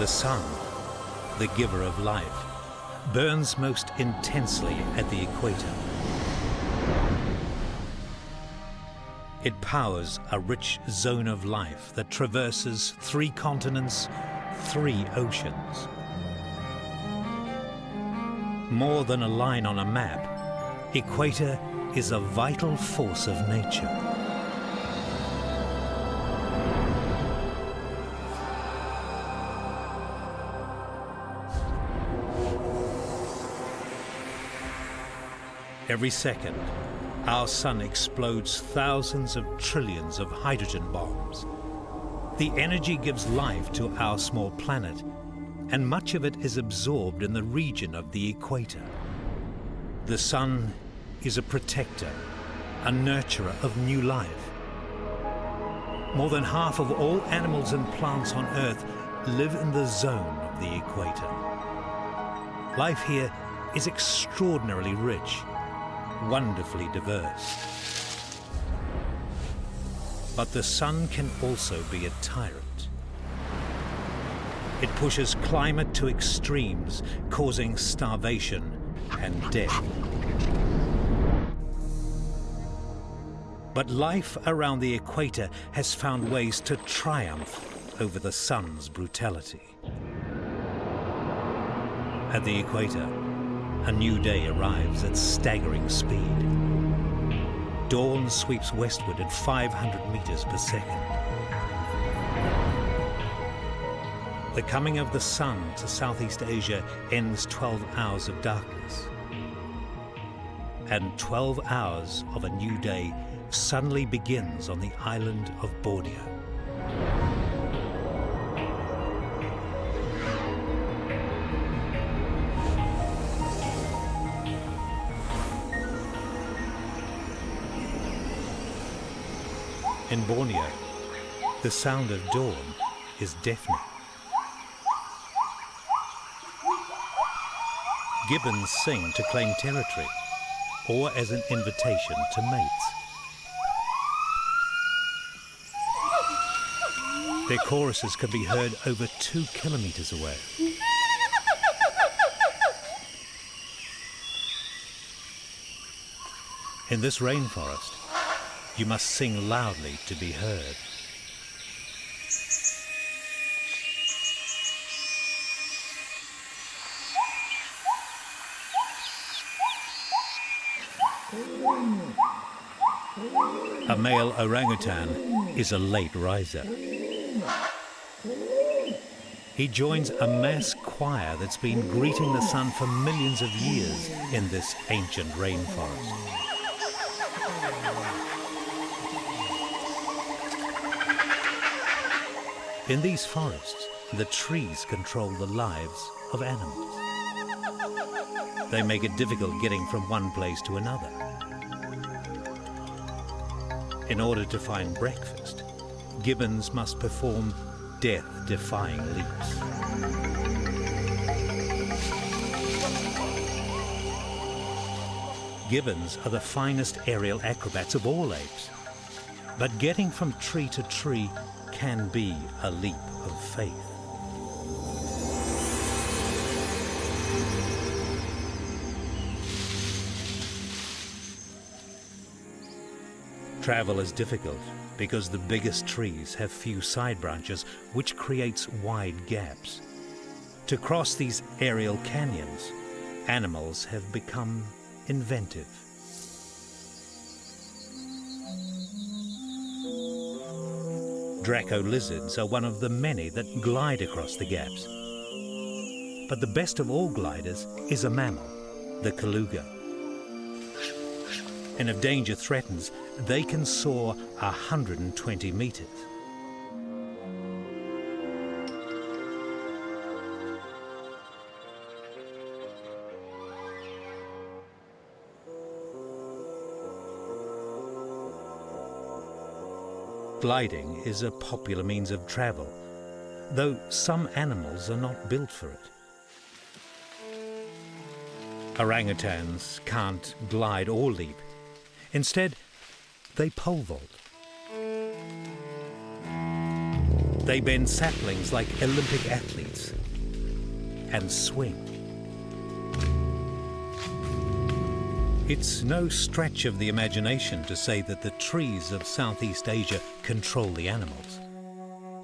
The sun, the giver of life, burns most intensely at the equator. It powers a rich zone of life that traverses 3 continents, 3 oceans. More than a line on a map, Equator is a vital force of nature. Every second, our sun explodes thousands of trillions of hydrogen bombs. The energy gives life to our small planet, and much of it is absorbed in the region of the equator. The sun is a protector, a nurturer of new life. More than half of all animals and plants on Earth live in the zone of the equator. Life here is extraordinarily rich, wonderfully diverse. But the sun can also be a tyrant. It pushes climate to extremes, causing starvation and death. But life around the equator has found ways to triumph over the sun's brutality. At the equator, a new day arrives at staggering speed. Dawn sweeps westward at 500 meters per second. The coming of the sun to Southeast Asia ends 12 hours of darkness. And 12 hours of a new day suddenly begins on the island of Borneo. In Borneo, the sound of dawn is deafening. Gibbons sing to claim territory or as an invitation to mates. Their choruses can be heard over 2 kilometers away. In this rainforest, you must sing loudly to be heard. A male orangutan is a late riser. He joins a mass choir that's been greeting the sun for millions of years in this ancient rainforest. In these forests, the trees control the lives of animals. They make it difficult getting from one place to another. In order to find breakfast, gibbons must perform death-defying leaps. Gibbons are the finest aerial acrobats of all apes, but getting from tree to tree can be a leap of faith. Travel is difficult because the biggest trees have few side branches, which creates wide gaps. To cross these aerial canyons, animals have become inventive. Draco lizards are one of the many that glide across the gaps. But the best of all gliders is a mammal, the beluga. And if danger threatens, they can soar 120 meters. Gliding is a popular means of travel, though some animals are not built for it. Orangutans can't glide or leap. Instead, they pole vault. They bend saplings like Olympic athletes and swing. It's no stretch of the imagination to say that the trees of Southeast Asia control the animals.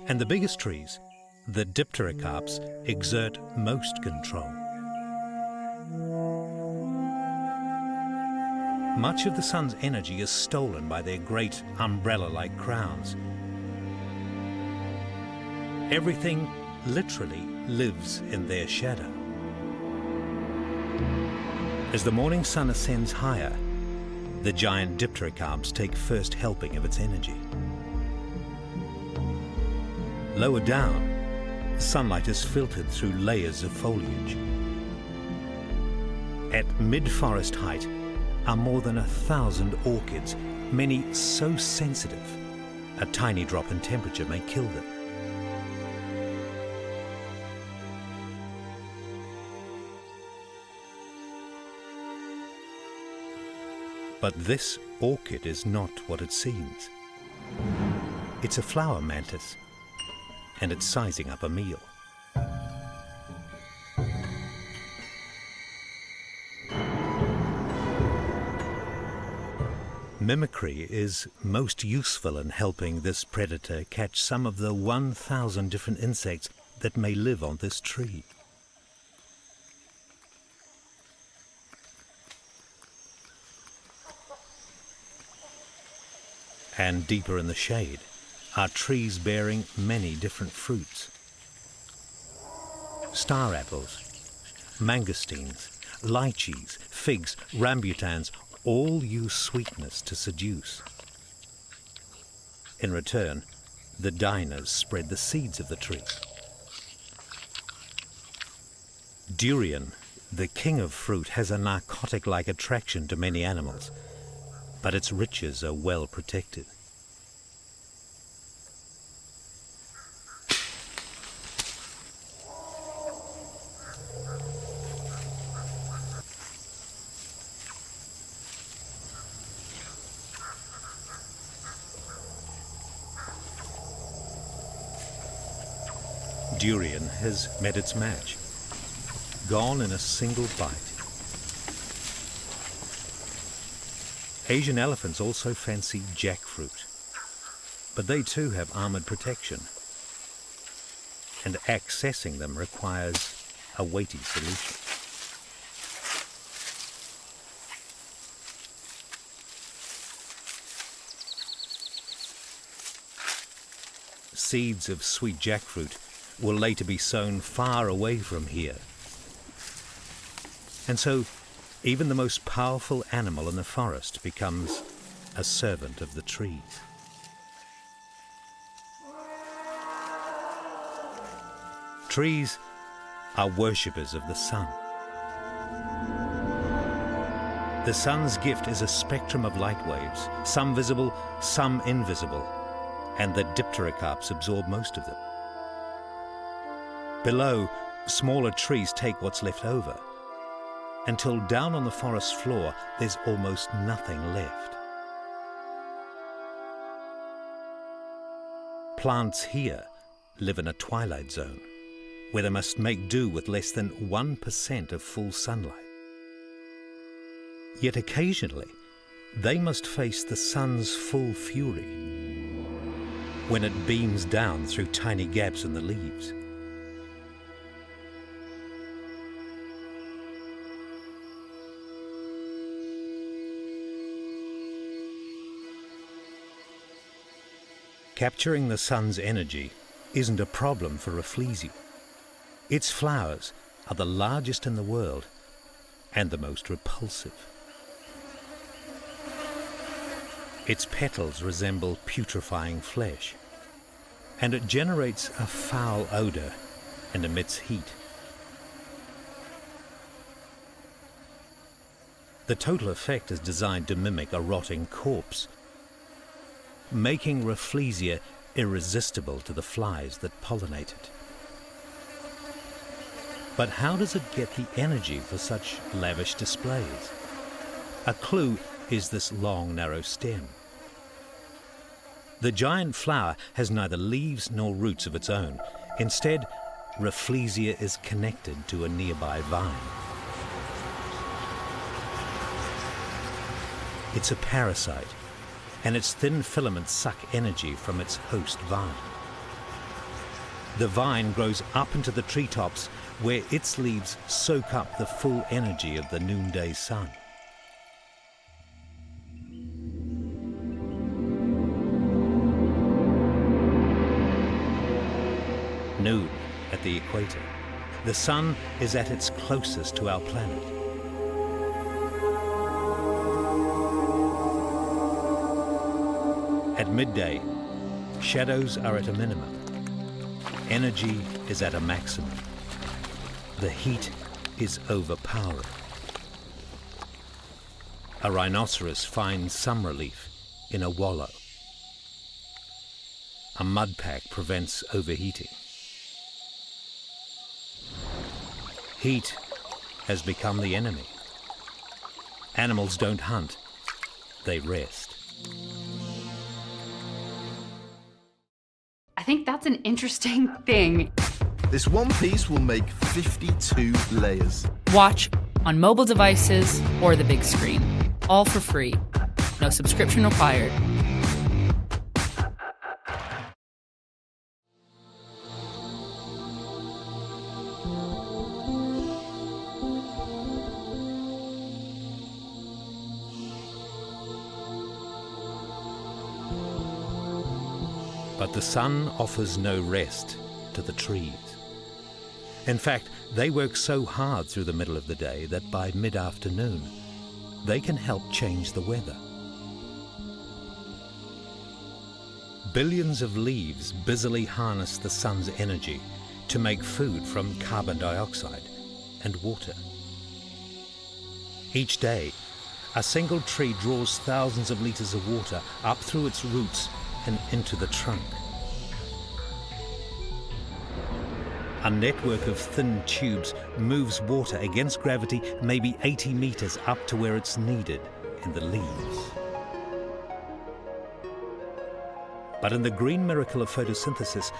And the biggest trees, the dipterocarps, exert most control. Much of the sun's energy is stolen by their great umbrella-like crowns. Everything literally lives in their shadow. As the morning sun ascends higher, the giant dipterocarps take first helping of its energy. Lower down, sunlight is filtered through layers of foliage. At mid-forest height are more than 1,000 orchids, many so sensitive, a tiny drop in temperature may kill them. But this orchid is not what it seems. It's a flower mantis, and it's sizing up a meal. Mimicry is most useful in helping this predator catch some of the 1,000 different insects that may live on this tree. And deeper in the shade are trees bearing many different fruits. Star apples, mangosteens, lychees, figs, rambutans, all use sweetness to seduce. In return, the diners spread the seeds of the tree. Durian, the king of fruit, has a narcotic-like attraction to many animals, but its riches are well protected. Durian has met its match, gone in a single bite. Asian elephants also fancy jackfruit, but they too have armored protection, and accessing them requires a weighty solution. Seeds of sweet jackfruit will later be sown far away from here. And so, even the most powerful animal in the forest becomes a servant of the trees. Trees are worshippers of the sun. The sun's gift is a spectrum of light waves, some visible, some invisible, and the dipterocarps absorb most of them. Below, smaller trees take what's left over, until down on the forest floor there's almost nothing left. Plants here live in a twilight zone, where they must make do with less than 1% of full sunlight. Yet occasionally, they must face the sun's full fury, when it beams down through tiny gaps in the leaves. Capturing the sun's energy isn't a problem for Rafflesia. Its flowers are the largest in the world and the most repulsive. Its petals resemble putrefying flesh, and it generates a foul odor and emits heat. The total effect is designed to mimic a rotting corpse, making Rafflesia irresistible to the flies that pollinate it. But how does it get the energy for such lavish displays? A clue is this long, narrow stem. The giant flower has neither leaves nor roots of its own. Instead, Rafflesia is connected to a nearby vine. It's a parasite, and its thin filaments suck energy from its host vine. The vine grows up into the treetops, where its leaves soak up the full energy of the noonday sun. Noon at the equator. The sun is at its closest to our planet. At midday, shadows are at a minimum. Energy is at a maximum. The heat is overpowering. A rhinoceros finds some relief in a wallow. A mud pack prevents overheating. Heat has become the enemy. Animals don't hunt, they rest. I think that's an interesting thing. This one piece will make 52 layers. Watch on mobile devices or the big screen. All for free. No subscription required. But the sun offers no rest to the trees. In fact, they work so hard through the middle of the day that by mid-afternoon, they can help change the weather. Billions of leaves busily harness the sun's energy to make food from carbon dioxide and water. Each day, a single tree draws thousands of liters of water up through its roots and into the trunk. A network of thin tubes moves water against gravity maybe 80 meters up to where it's needed in the leaves. But in the green miracle of photosynthesis,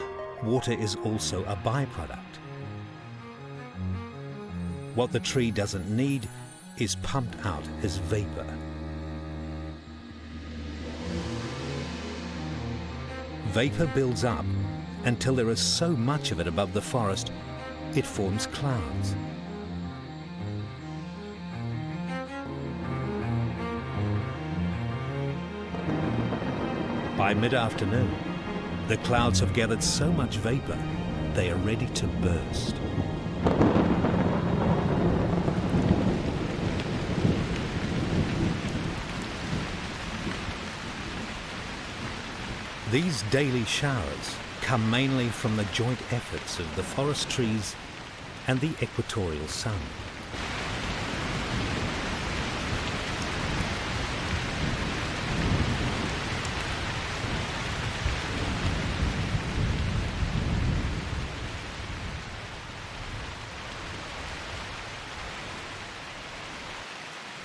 water is also a byproduct. What the tree doesn't need is pumped out as vapor. Vapor builds up until there is so much of it above the forest, it forms clouds. By mid-afternoon, the clouds have gathered so much vapor, they are ready to burst. These daily showers come mainly from the joint efforts of the forest trees and the equatorial sun.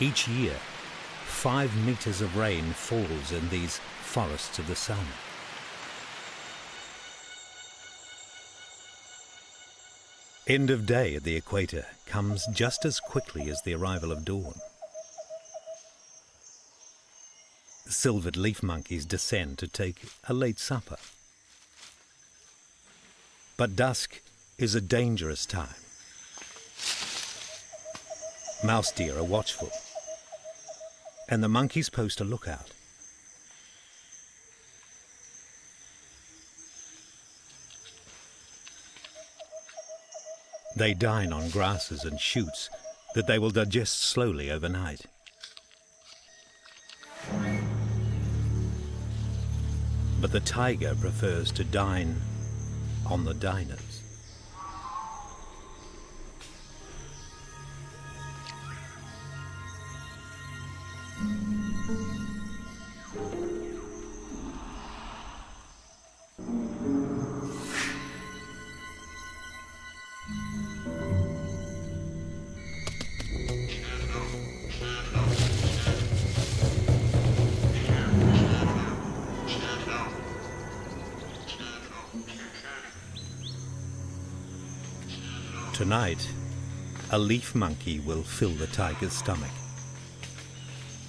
Each year, 5 meters of rain falls in these forests of the sun. End of day at the equator comes just as quickly as the arrival of dawn. Silvered leaf monkeys descend to take a late supper. But dusk is a dangerous time. Mouse deer are watchful, and the monkeys post a lookout. They dine on grasses and shoots that they will digest slowly overnight. But the tiger prefers to dine on the diners. Tonight, a leaf monkey will fill the tiger's stomach.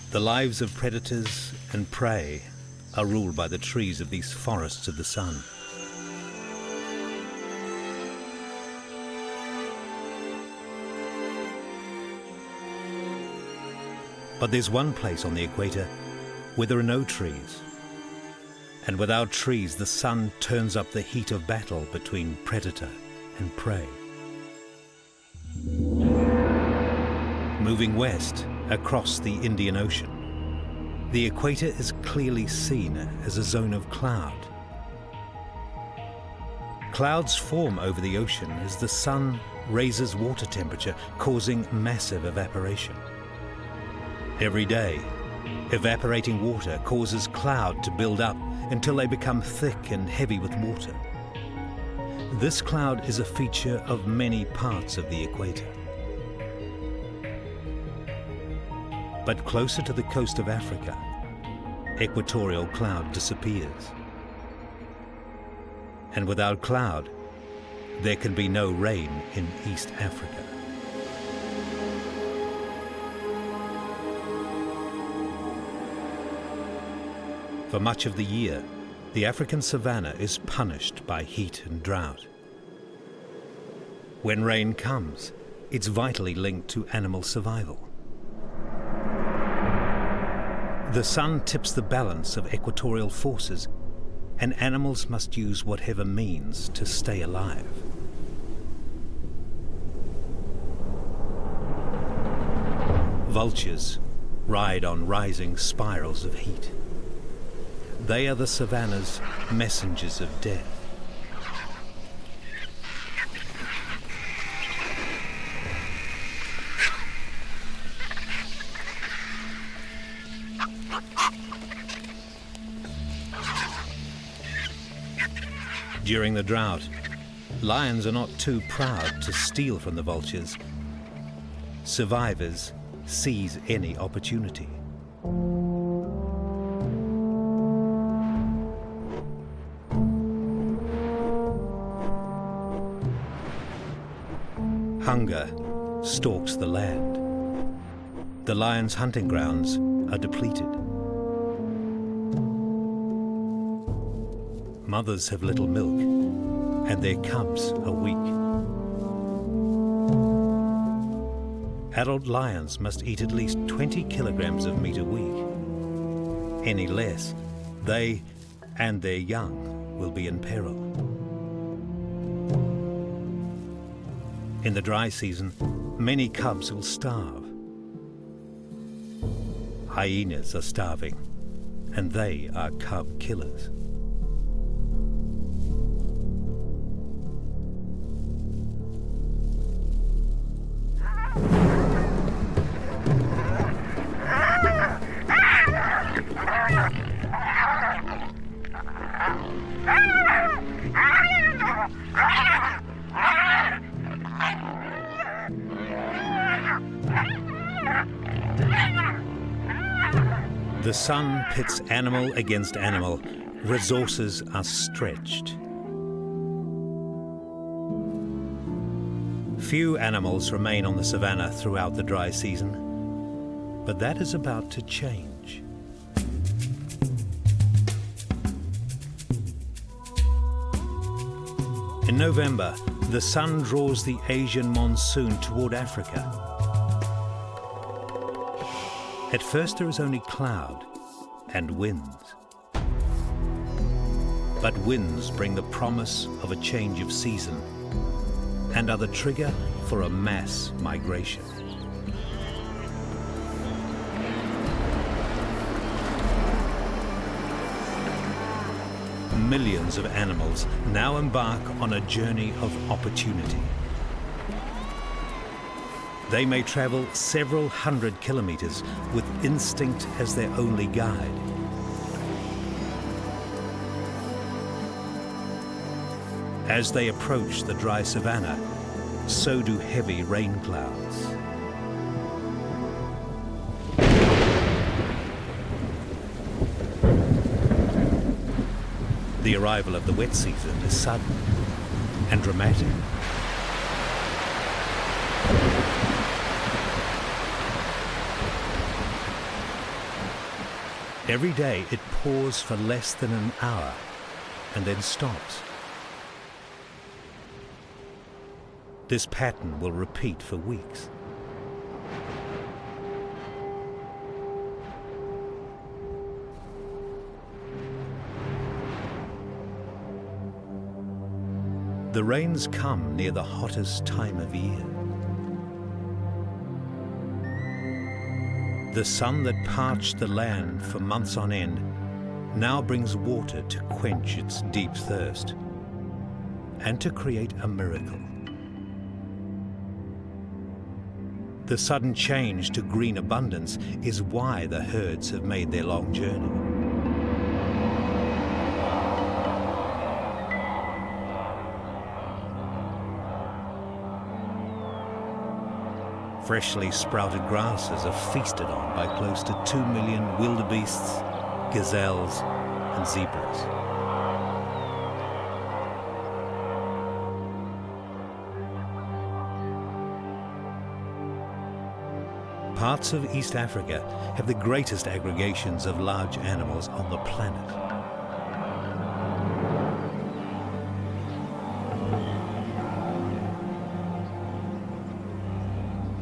The lives of predators and prey are ruled by the trees of these forests of the sun. But there's one place on the equator where there are no trees. And without trees, the sun turns up the heat of battle between predator and prey. Moving west across the Indian Ocean, the equator is clearly seen as a zone of cloud. Clouds form over the ocean as the sun raises water temperature, causing massive evaporation. Every day, evaporating water causes cloud to build up until they become thick and heavy with water. This cloud is a feature of many parts of the equator. But closer to the coast of Africa, equatorial cloud disappears. And without cloud, there can be no rain in East Africa. For much of the year, the African savanna is punished by heat and drought. When rain comes, it's vitally linked to animal survival. The sun tips the balance of equatorial forces, and animals must use whatever means to stay alive. Vultures ride on rising spirals of heat. They are the savanna's messengers of death. During the drought, lions are not too proud to steal from the vultures. Survivors seize any opportunity. Hunger stalks the land. The lion's hunting grounds are depleted. Mothers have little milk, and their cubs are weak. Adult lions must eat at least 20 kilograms of meat a week. Any less, they and their young will be in peril. In the dry season, many cubs will starve. Hyenas are starving, and they are cub killers. The sun pits animal against animal. Resources are stretched. Few animals remain on the savanna throughout the dry season, but that is about to change. In November, the sun draws the Asian monsoon toward Africa. At first there is only cloud and winds. But winds bring the promise of a change of season and are the trigger for a mass migration. Millions of animals now embark on a journey of opportunity. They may travel several hundred kilometers with instinct as their only guide. As they approach the dry savanna, so do heavy rain clouds. The arrival of the wet season is sudden and dramatic. Every day it pours for less than an hour and then stops. This pattern will repeat for weeks. The rains come near the hottest time of year. The sun that parched the land for months on end now brings water to quench its deep thirst and to create a miracle. The sudden change to green abundance is why the herds have made their long journey. Freshly sprouted grasses are feasted on by close to 2 million wildebeests, gazelles, and zebras. Parts of East Africa have the greatest aggregations of large animals on the planet.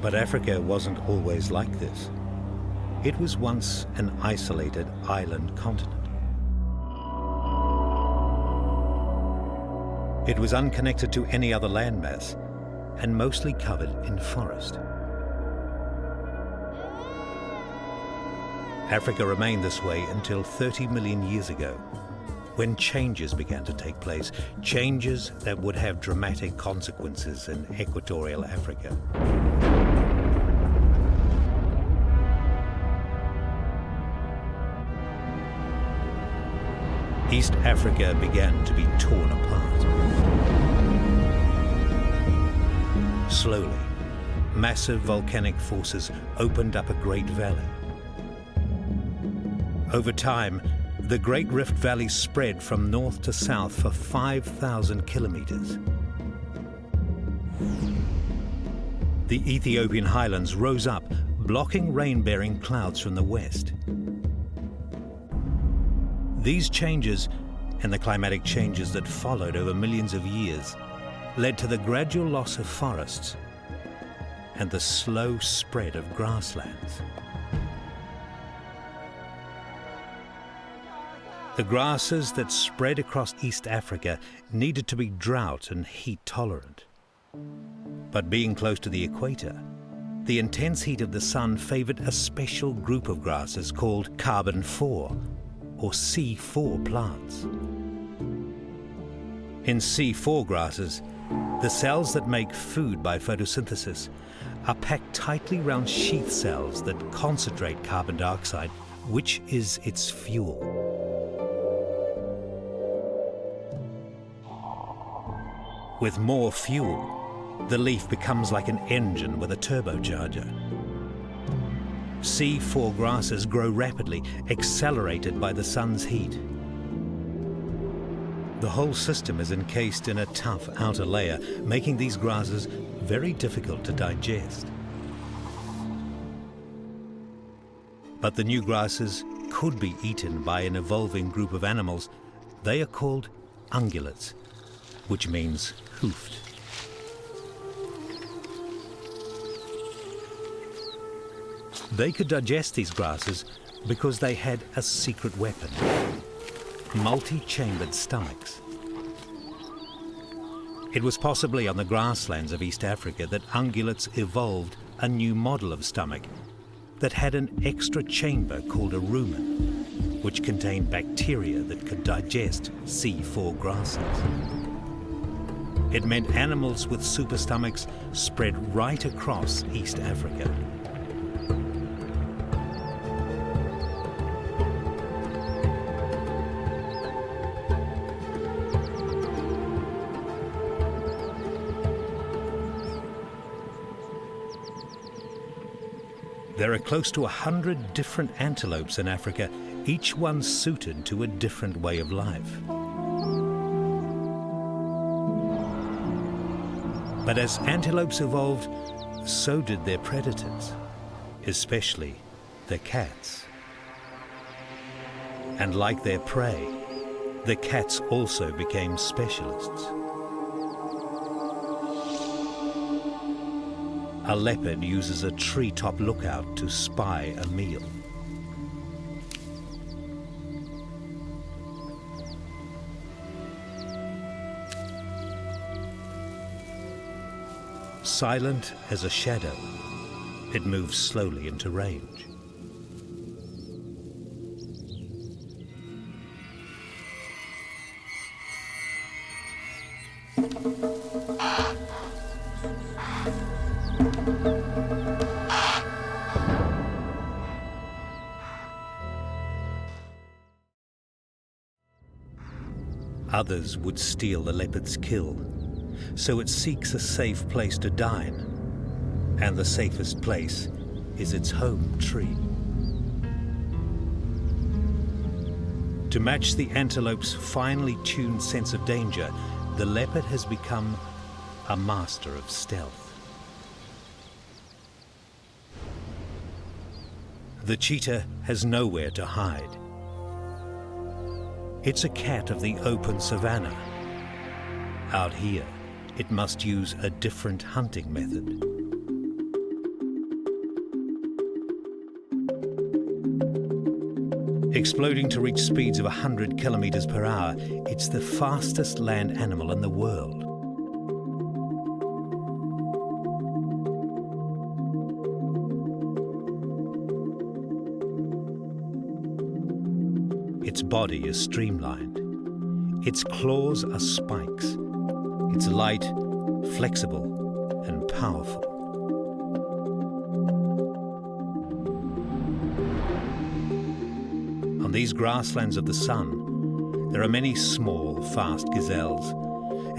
But Africa wasn't always like this. It was once an isolated island continent. It was unconnected to any other landmass and mostly covered in forest. Africa remained this way until 30 million years ago, when changes began to take place, changes that would have dramatic consequences in Equatorial Africa. East Africa began to be torn apart. Slowly, massive volcanic forces opened up a great valley. Over time, the Great Rift Valley spread from north to south for 5,000 kilometers. The Ethiopian highlands rose up, blocking rain-bearing clouds from the west. These changes, and the climatic changes that followed over millions of years, led to the gradual loss of forests and the slow spread of grasslands. The grasses that spread across East Africa needed to be drought and heat tolerant. But being close to the equator, the intense heat of the sun favored a special group of grasses called carbon-4, or C4 plants. In C4 grasses, the cells that make food by photosynthesis are packed tightly round sheath cells that concentrate carbon dioxide, which is its fuel. With more fuel, the leaf becomes like an engine with a turbocharger. C4 grasses grow rapidly, accelerated by the sun's heat. The whole system is encased in a tough outer layer, making these grasses very difficult to digest. But the new grasses could be eaten by an evolving group of animals. They are called ungulates, which means hoofed. They could digest these grasses because they had a secret weapon: multi-chambered stomachs. It was possibly on the grasslands of East Africa that ungulates evolved a new model of stomach that had an extra chamber called a rumen, which contained bacteria that could digest C4 grasses. It meant animals with super stomachs spread right across East Africa. There are close to 100 different antelopes in Africa, each one suited to a different way of life. But as antelopes evolved, so did their predators, especially the cats. And like their prey, the cats also became specialists. A leopard uses a treetop lookout to spy a meal. Silent as a shadow, it moves slowly into range. Others would steal the leopard's kill, so it seeks a safe place to dine, and the safest place is its home tree. To match the antelope's finely tuned sense of danger, the leopard has become a master of stealth. The cheetah has nowhere to hide. It's a cat of the open savanna. Out here, it must use a different hunting method. Exploding to reach speeds of 100 kilometers per hour, it's the fastest land animal in the world. Its body is streamlined. Its claws are spikes. It's light, flexible, and powerful. On these grasslands of the sun, there are many small, fast gazelles,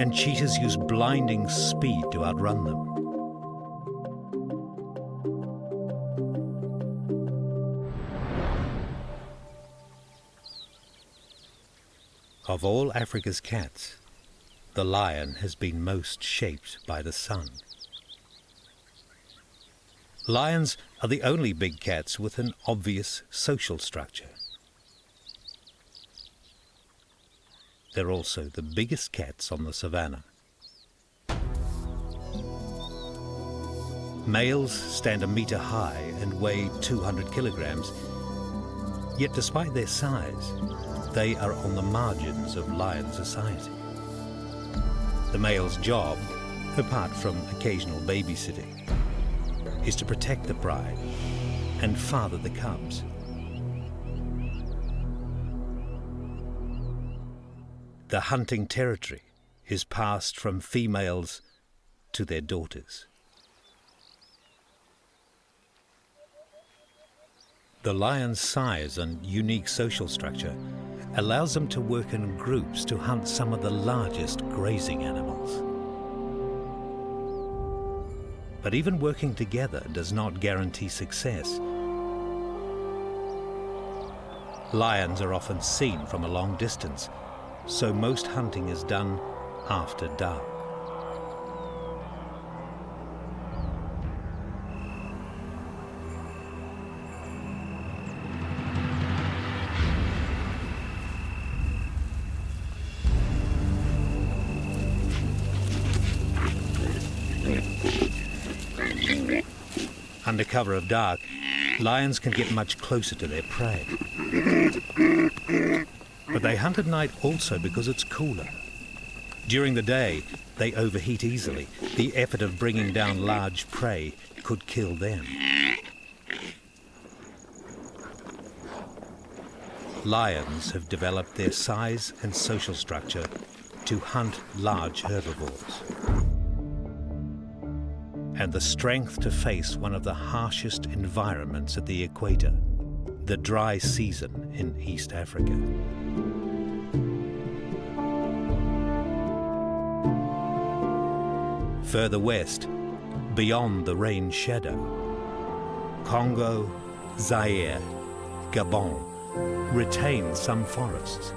and cheetahs use blinding speed to outrun them. Of all Africa's cats, the lion has been most shaped by the sun. Lions are the only big cats with an obvious social structure. They're also the biggest cats on the savanna. Males stand a meter high and weigh 200 kilograms, yet despite their size, they are on the margins of lion society. The male's job, apart from occasional babysitting, is to protect the pride and father the cubs. The hunting territory is passed from females to their daughters. The lion's size and unique social structure allows them to work in groups to hunt some of the largest grazing animals. But even working together does not guarantee success. Lions are often seen from a long distance, so most hunting is done after dark. Under cover of dark, lions can get much closer to their prey. But they hunt at night also because it's cooler. During the day, they overheat easily. The effort of bringing down large prey could kill them. Lions have developed their size and social structure to hunt large herbivores, and the strength to face one of the harshest environments at the equator, the dry season in East Africa. Further west, beyond the rain shadow, Congo, Zaire, Gabon retain some forests.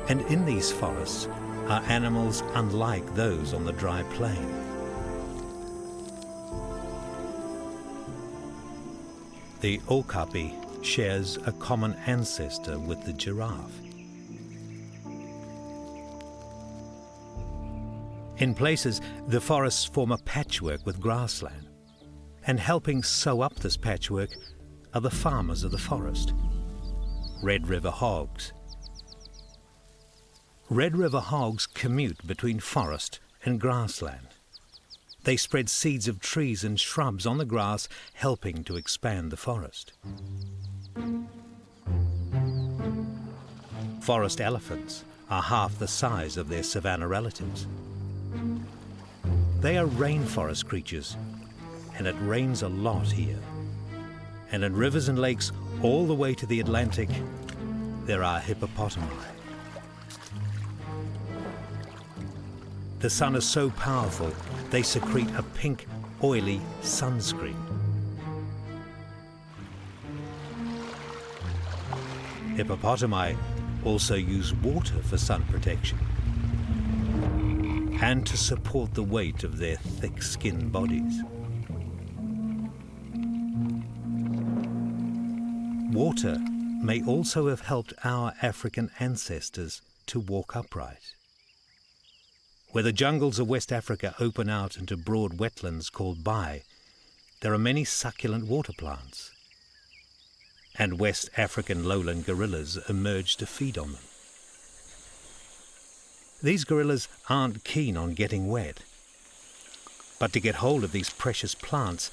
And in these forests are animals unlike those on the dry plain. The okapi shares a common ancestor with the giraffe. In places, the forests form a patchwork with grassland, and helping sew up this patchwork are the farmers of the forest, Red River hogs. Red River hogs commute between forest and grassland. They spread seeds of trees and shrubs on the grass, helping to expand the forest. Forest elephants are half the size of their savanna relatives. They are rainforest creatures, and it rains a lot here. And in rivers and lakes all the way to the Atlantic, there are hippopotami. The sun is so powerful, they secrete a pink, oily sunscreen. Hippopotami also use water for sun protection and to support the weight of their thick-skinned bodies. Water may also have helped our African ancestors to walk upright. Where the jungles of West Africa open out into broad wetlands called bai, there are many succulent water plants. And West African lowland gorillas emerge to feed on them. These gorillas aren't keen on getting wet. But to get hold of these precious plants,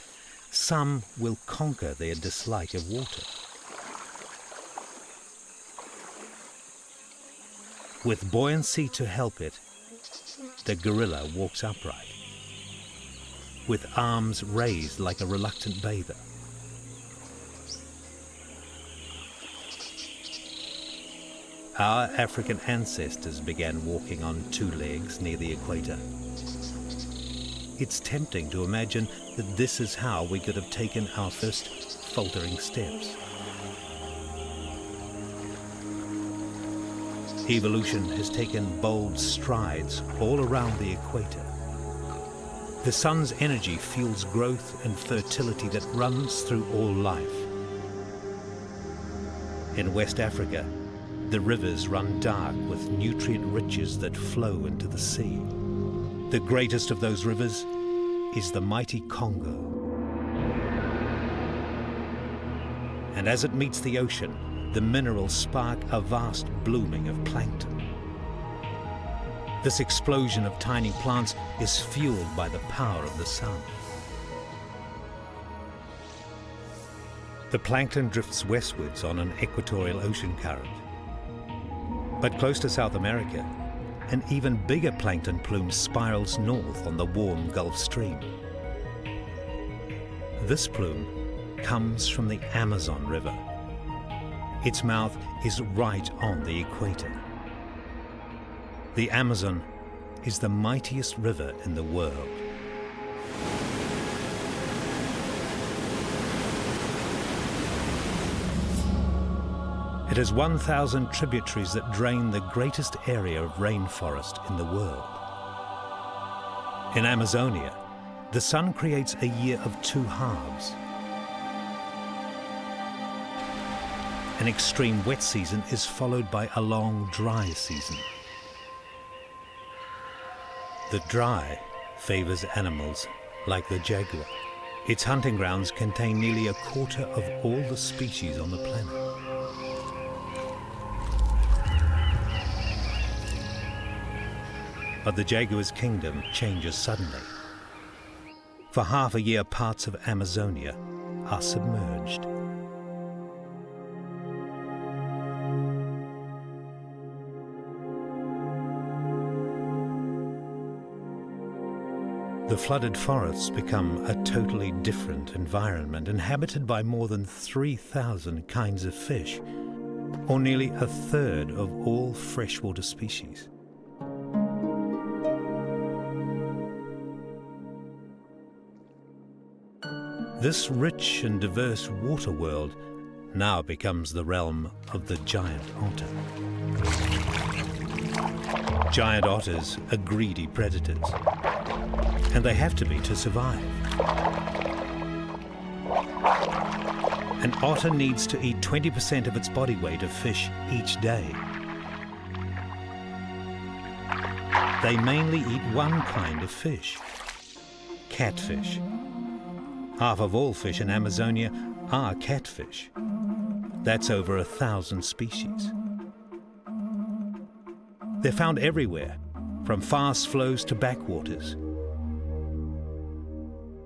some will conquer their dislike of water. With buoyancy to help it, the gorilla walks upright, with arms raised like a reluctant bather. Our African ancestors began walking on two legs near the equator. It's tempting to imagine that this is how we could have taken our first faltering steps. Evolution has taken bold strides all around the equator. The sun's energy fuels growth and fertility that runs through all life. In West Africa, the rivers run dark with nutrient riches that flow into the sea. The greatest of those rivers is the mighty Congo. And as it meets the ocean, the minerals spark a vast blooming of plankton. This explosion of tiny plants is fueled by the power of the sun. The plankton drifts westwards on an equatorial ocean current. But close to South America, an even bigger plankton plume spirals north on the warm Gulf Stream. This plume comes from the Amazon River. Its mouth is right on the equator. The Amazon is the mightiest river in the world. It has 1,000 tributaries that drain the greatest area of rainforest in the world. In Amazonia, the sun creates a year of two halves. An extreme wet season is followed by a long dry season. The dry favors animals like the jaguar. Its hunting grounds contain nearly a quarter of all the species on the planet. But the jaguar's kingdom changes suddenly. For half a year, parts of Amazonia are submerged. The flooded forests become a totally different environment, inhabited by more than 3,000 kinds of fish, or nearly a third of all freshwater species. This rich and diverse water world now becomes the realm of the giant otter. Giant otters are greedy predators, and they have to be to survive. An otter needs to eat 20% of its body weight of fish each day. They mainly eat one kind of fish, catfish. Half of all fish in Amazonia are catfish. That's over 1,000 species. They're found everywhere, from fast flows to backwaters.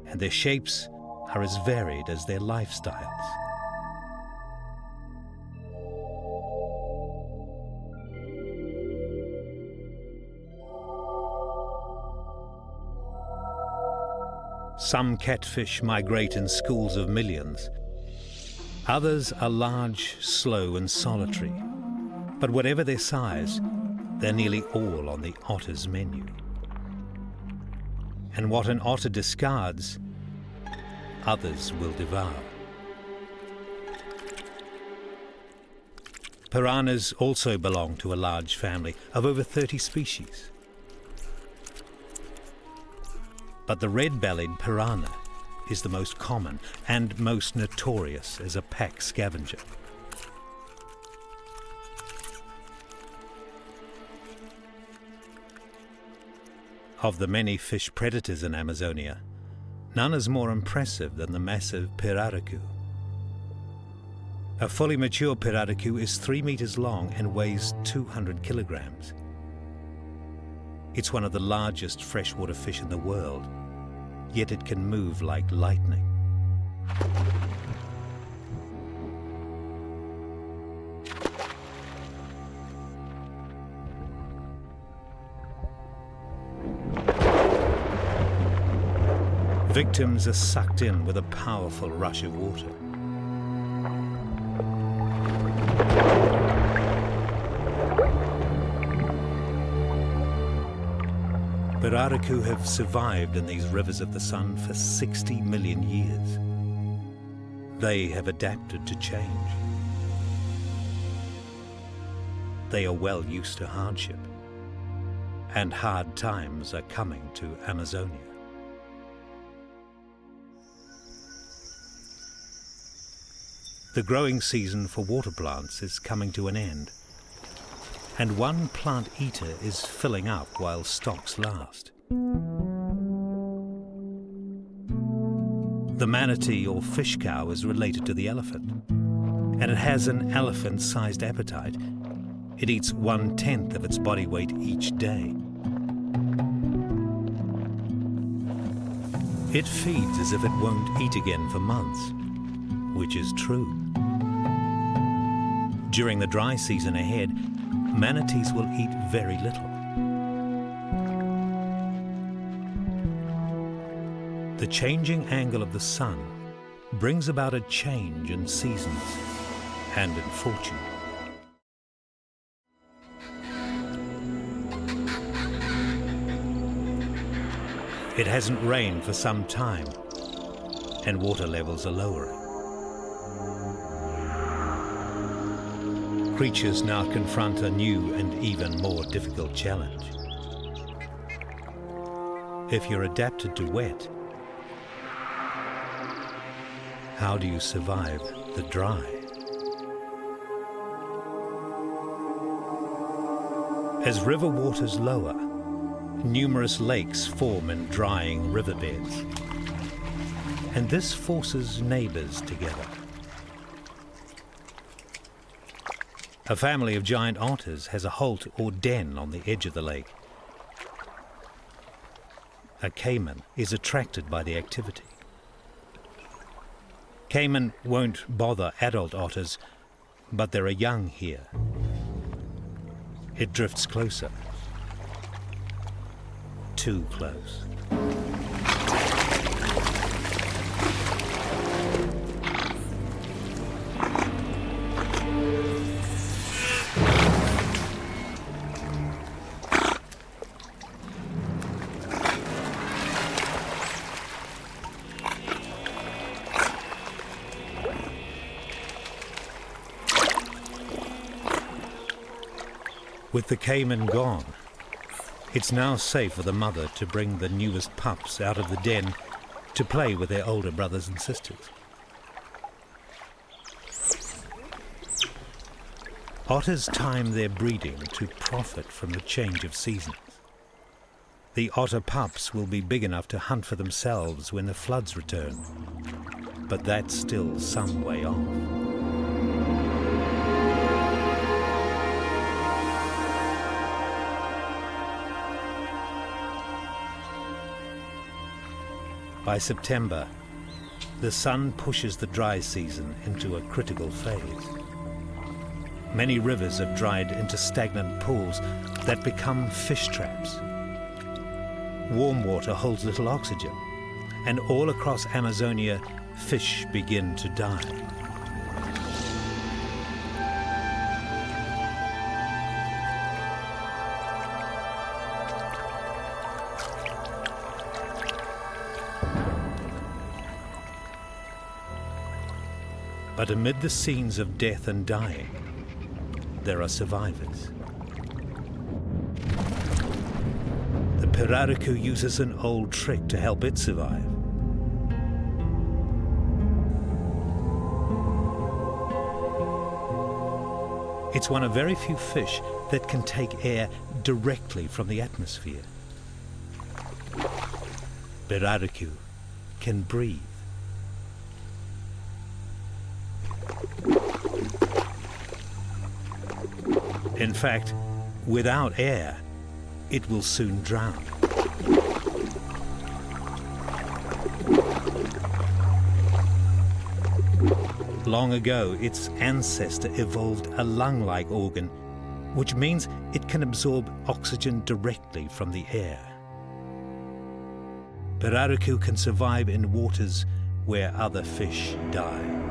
And their shapes are as varied as their lifestyles. Some catfish migrate in schools of millions. Others are large, slow and solitary. But whatever their size, they're nearly all on the otter's menu. And what an otter discards, others will devour. Piranhas also belong to a large family of over 30 species. But the red-bellied piranha is the most common and most notorious as a pack scavenger. Of the many fish predators in Amazonia, none is more impressive than the massive pirarucu. A fully mature pirarucu is 3 meters long and weighs 200 kilograms. It's one of the largest freshwater fish in the world, yet it can move like lightning. Victims are sucked in with a powerful rush of water. Pirarucu have survived in these rivers of the sun for 60 million years. They have adapted to change. They are well used to hardship, and hard times are coming to Amazonia. The growing season for water plants is coming to an end, and one plant eater is filling up while stocks last. The manatee or fish cow is related to the elephant, and it has an elephant-sized appetite. It eats 1/10 of its body weight each day. It feeds as if it won't eat again for months, which is true. During the dry season ahead, manatees will eat very little. The changing angle of the sun brings about a change in seasons and in fortune. It hasn't rained for some time, and water levels are lowering. Creatures now confront a new and even more difficult challenge. If you're adapted to wet, how do you survive the dry? As river waters lower, numerous lakes form in drying riverbeds, and this forces neighbors together. A family of giant otters has a holt or den on the edge of the lake. A caiman is attracted by the activity. Caiman won't bother adult otters, but there are young here. It drifts closer. Too close. With the caiman gone, it's now safe for the mother to bring the newest pups out of the den to play with their older brothers and sisters. Otters time their breeding to profit from the change of seasons. The otter pups will be big enough to hunt for themselves when the floods return, but that's still some way off. By September, the sun pushes the dry season into a critical phase. Many rivers have dried into stagnant pools that become fish traps. Warm water holds little oxygen, and all across Amazonia, fish begin to die. But amid the scenes of death and dying, there are survivors. The pirarucu uses an old trick to help it survive. It's one of very few fish that can take air directly from the atmosphere. Pirarucu can breathe. In fact, without air, it will soon drown. Long ago, its ancestor evolved a lung-like organ, which means it can absorb oxygen directly from the air. Pirarucu can survive in waters where other fish die.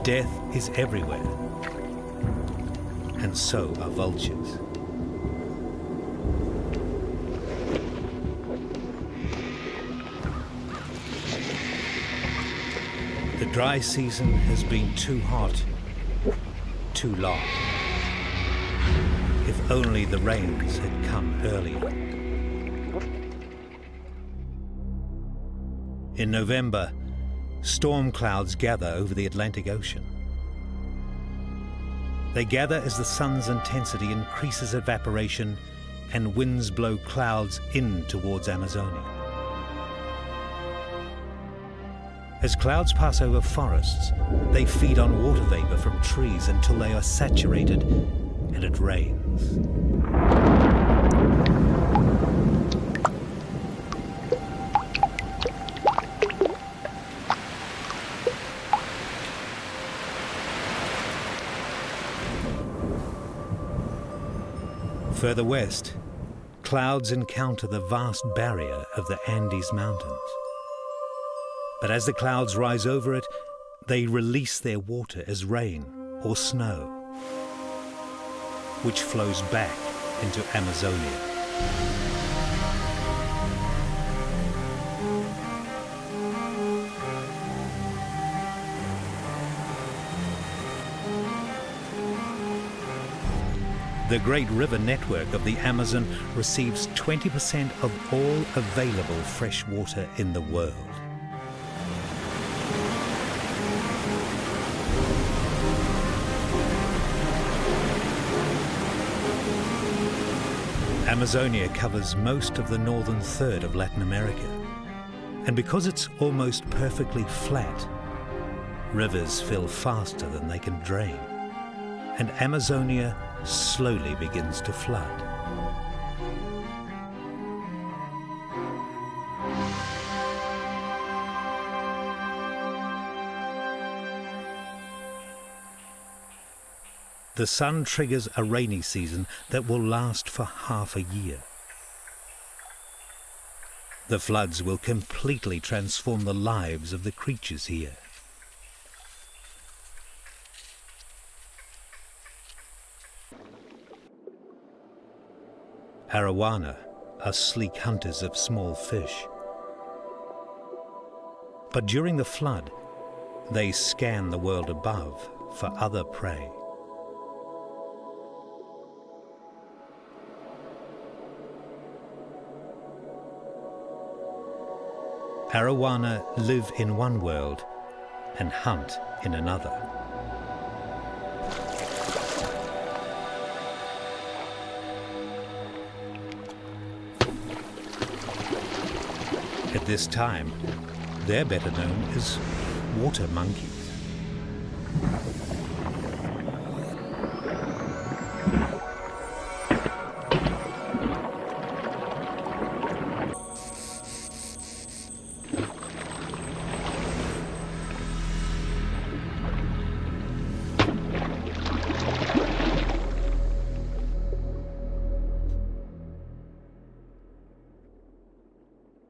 Death is everywhere, and so are vultures. The dry season has been too hot, too long. If only the rains had come earlier. In November, storm clouds gather over the Atlantic Ocean. They gather as the sun's intensity increases evaporation and winds blow clouds in towards Amazonia. As clouds pass over forests, they feed on water vapor from trees until they are saturated and it rains. Further west, clouds encounter the vast barrier of the Andes Mountains. But as the clouds rise over it, they release their water as rain or snow, which flows back into Amazonia. The great river network of the Amazon receives 20% of all available fresh water in the world. Amazonia covers most of the northern third of Latin America, and because it's almost perfectly flat, rivers fill faster than they can drain, and Amazonia slowly begins to flood. The sun triggers a rainy season that will last for half a year. The floods will completely transform the lives of the creatures here. Arowana are sleek hunters of small fish. But during the flood, they scan the world above for other prey. Arowana live in one world and hunt in another. At this time, they're better known as water monkeys.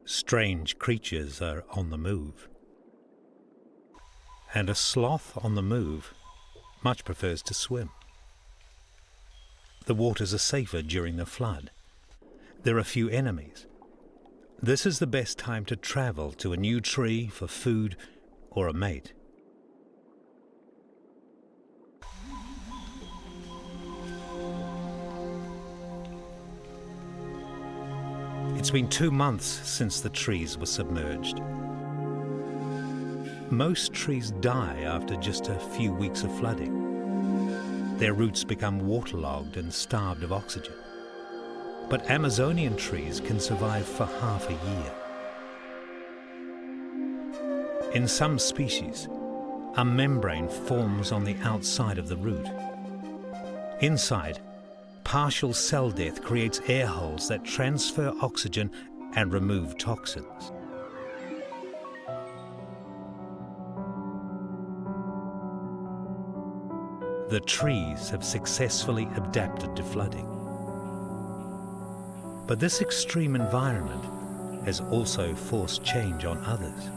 Strange creatures are on the move. And a sloth on the move much prefers to swim. The waters are safer during the flood. There are few enemies. This is the best time to travel to a new tree for food or a mate. It's been 2 months since the trees were submerged. Most trees die after just a few weeks of flooding. Their roots become waterlogged and starved of oxygen. But Amazonian trees can survive for half a year. In some species, a membrane forms on the outside of the root. Inside, partial cell death creates air holes that transfer oxygen and remove toxins. The trees have successfully adapted to flooding. But this extreme environment has also forced change on others.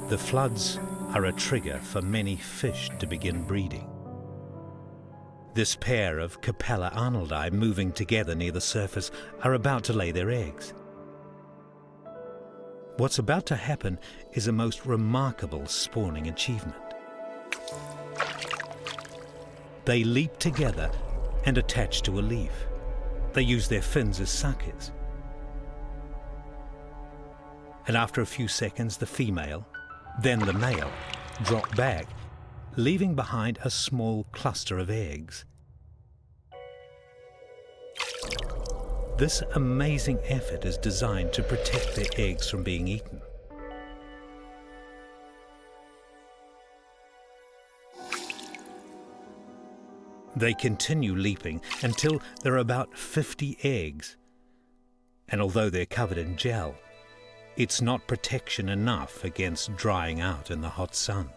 The floods are a trigger for many fish to begin breeding. This pair of Capella arnoldi moving together near the surface are about to lay their eggs. What's about to happen is a most remarkable spawning achievement. They leap together and attach to a leaf. They use their fins as suckers. And after a few seconds, the female, then the male, drop back, leaving behind a small cluster of eggs. This amazing effort is designed to protect their eggs from being eaten. They continue leaping until there are about 50 eggs. And although they're covered in gel, it's not protection enough against drying out in the hot sun.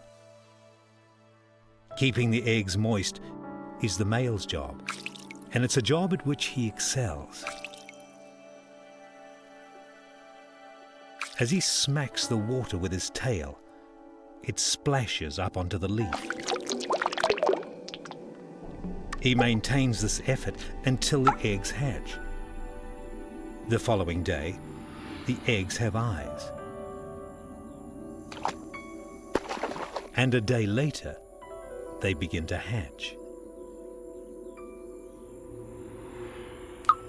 Keeping the eggs moist is the male's job, and it's a job at which he excels. As he smacks the water with his tail, it splashes up onto the leaf. He maintains this effort until the eggs hatch. The following day, the eggs have eyes. And a day later, they begin to hatch.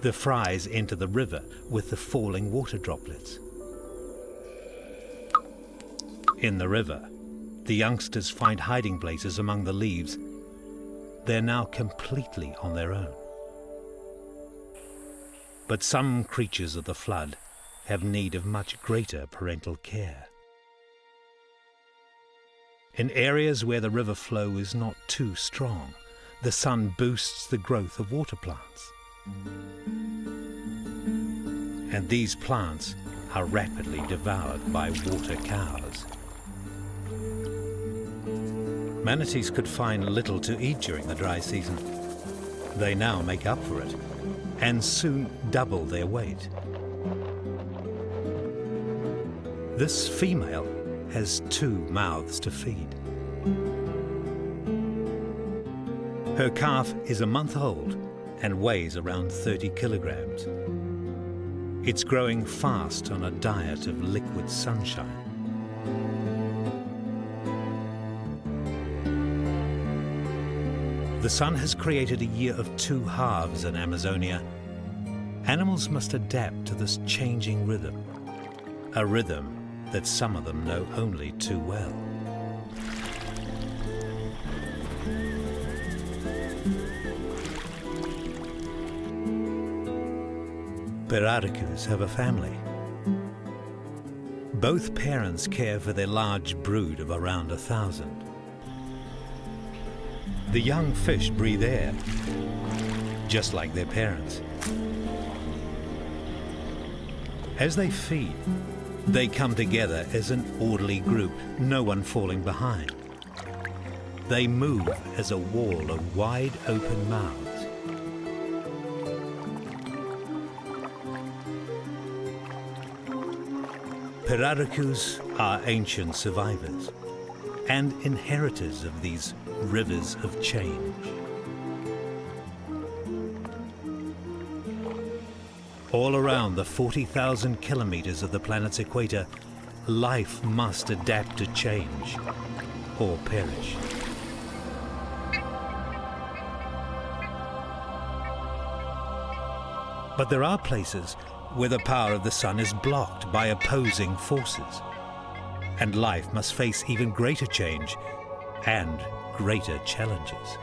The fries enter the river with the falling water droplets. In the river, the youngsters find hiding places among the leaves. They're now completely on their own. But some creatures of the flood have need of much greater parental care. In areas where the river flow is not too strong, the sun boosts the growth of water plants. And these plants are rapidly devoured by water cows. Manatees could find little to eat during the dry season. They now make up for it, and soon double their weight. This female has 2 mouths to feed. Her calf is a month old and weighs around 30 kilograms. It's growing fast on a diet of liquid sunshine. The sun has created a year of 2 halves in Amazonia. Animals must adapt to this changing rhythm, a rhythm that some of them know only too well. Piraricus have a family. Both parents care for their large brood of around 1,000. The young fish breathe air, just like their parents. As they feed, they come together as an orderly group, no one falling behind. They move as a wall of wide open mouths. Piraricus are ancient survivors and inheritors of these rivers of change. All around the 40,000 kilometers of the planet's equator, life must adapt to change or perish. But there are places where the power of the sun is blocked by opposing forces, and life must face even greater change and greater challenges.